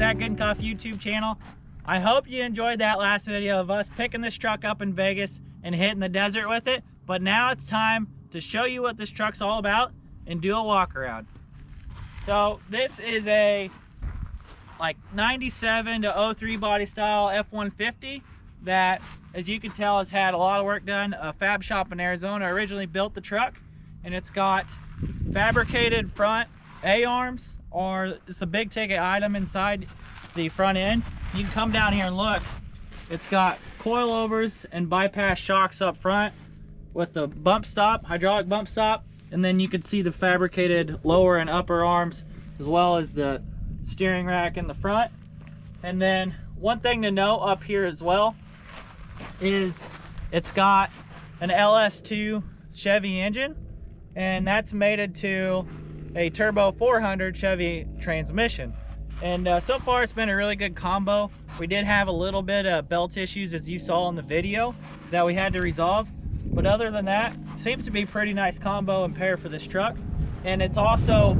Jack Ginkoff YouTube channel. I hope you enjoyed that last video of us picking this truck up in Vegas and hitting the desert with it. But now it's time to show you what this truck's all about and do a walk around. So this is a like 97 to 03 body style F-150 that, as you can tell, has had a lot of work done. A fab shop in Arizona originally built the truck, and it's got fabricated front A-arms, or it's a big ticket item inside the front end. You can come down here and look. It's got coilovers and bypass shocks up front with the bump stop, hydraulic bump stop, and then you can see the fabricated lower and upper arms, as well as the steering rack in the front. And then one thing to note up here as well is it's got an LS2 Chevy engine, and that's mated to a turbo 400 Chevy transmission. And so far it's been a really good combo. We did have a little bit of belt issues, as you saw in the video, that we had to resolve, but other than that, seems to be a pretty nice combo and pair for this truck. And it's also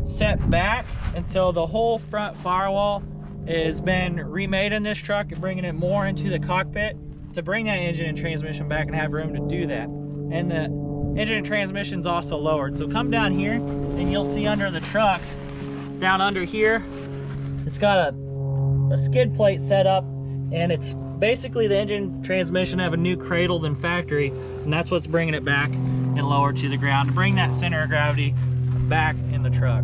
set back, and so the whole front firewall has been remade in this truck and bringing it more into the cockpit to bring that engine and transmission back and have room to do that. And the engine and transmission's also lowered. So come down here and you'll see under the truck, down under here, it's got a skid plate set up, and it's basically the engine transmission have a new cradle than factory, and that's what's bringing it back and lower to the ground to bring that center of gravity back in the truck.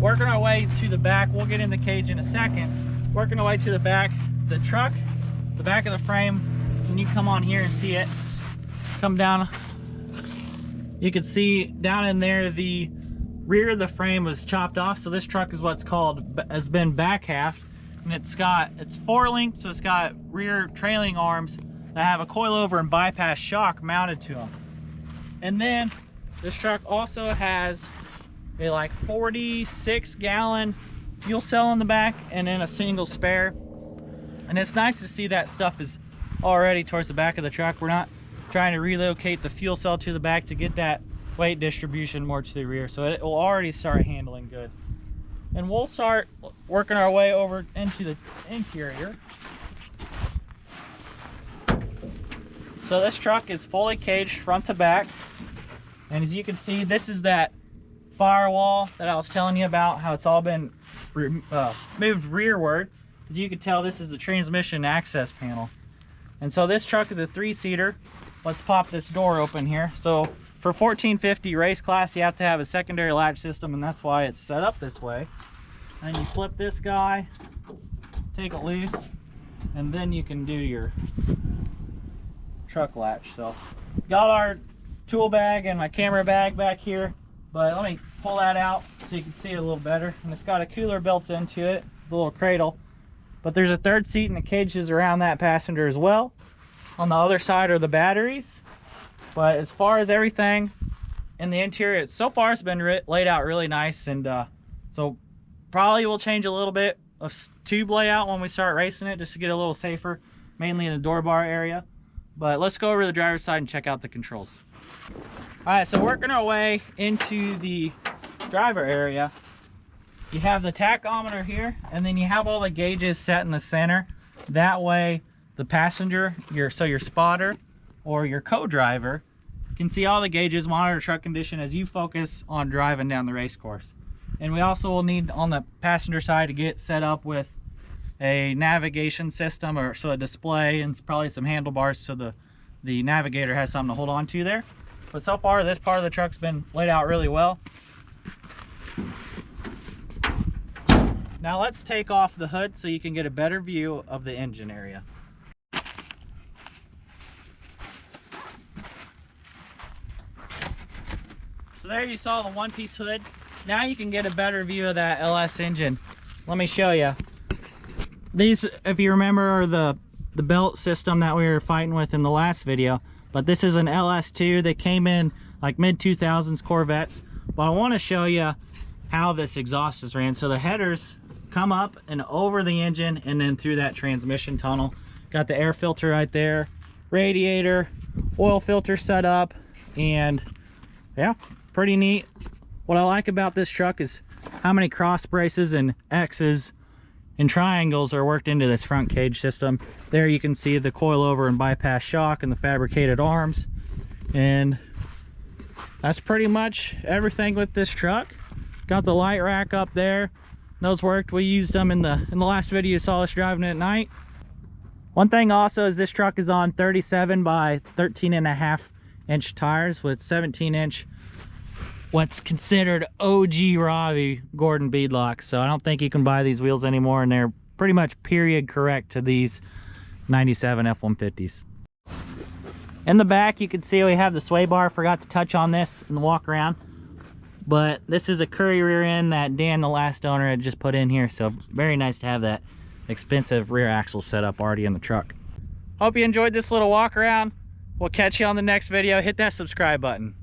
Working our way to the back, we'll get in the cage in a second. Working our way to the back, the truck, the back of the frame, when you come on here and see it, come down, you can see down in there the rear of the frame was chopped off. So this truck is what's called, has been back halved, and it's 4 linked, so it's got rear trailing arms that have a coilover and bypass shock mounted to them. And then this truck also has a like 46-gallon fuel cell in the back, and then a single spare. And it's nice to see that stuff is already towards the back of the truck. We're not trying to relocate the fuel cell to the back to get that weight distribution more to the rear, so it will already start handling good. And we'll start working our way over into the interior. So this truck is fully caged front to back, and as you can see, this is that firewall that I was telling you about, how it's all been moved rearward. As you can tell, this is the transmission access panel. And so this truck is a 3-seater. Let's pop this door open here. So for 1450 race class, you have to have a secondary latch system, and that's why it's set up this way. And you flip this guy, take it loose, and then you can do your truck latch. So got our tool bag and my camera bag back here, but let me pull that out so you can see it a little better. And it's got a cooler built into it, the little cradle. But there's a 3rd seat, and the cages around that passenger as well. On the other side are the batteries. But as far as everything in the interior, so far it's been laid out really nice. And so probably we'll change a little bit of tube layout when we start racing it, just to get a little safer, mainly in the door bar area. But let's go over to the driver's side and check out the controls. All right, so working our way into the driver area, you have the tachometer here, and then you have all the gauges set in the center. That way the passenger, your spotter or your co-driver, can see all the gauges, monitor truck condition as you focus on driving down the race course. And we also will need, on the passenger side, to get set up with a navigation system, or so a display, and probably some handlebars so the navigator has something to hold on to there. But so far this part of the truck's been laid out really well. Now let's take off the hood so you can get a better view of the engine area. So there you saw the one-piece hood. Now you can get a better view of that LS engine. Let me show you. These, if you remember, are the belt system that we were fighting with in the last video. But this is an LS2. They came in like mid-2000s Corvettes. But I want to show you how this exhaust is ran. So the headers come up and over the engine and then through that transmission tunnel. Got the air filter right there, radiator, oil filter set up, and yeah, pretty neat. What I like about this truck is how many cross braces and X's and triangles are worked into this front cage system. There you can see the coilover and bypass shock and the fabricated arms. And that's pretty much everything with this truck. Got the light rack up there. Those worked. We used them in the last video you saw us driving at night. One thing also is this truck is on 37 by 13.5 inch tires with 17-inch what's considered OG Robbie Gordon beadlocks. So I don't think you can buy these wheels anymore, and they're pretty much period correct to these 97 F-150s. In the back you can see we have the sway bar. Forgot to touch on this in the walk around, but this is a Curry rear end that Dan, the last owner, had just put in here, so very nice to have that expensive rear axle set up already in the truck. Hope you enjoyed this little walk around. We'll catch you on the next video. Hit that subscribe button.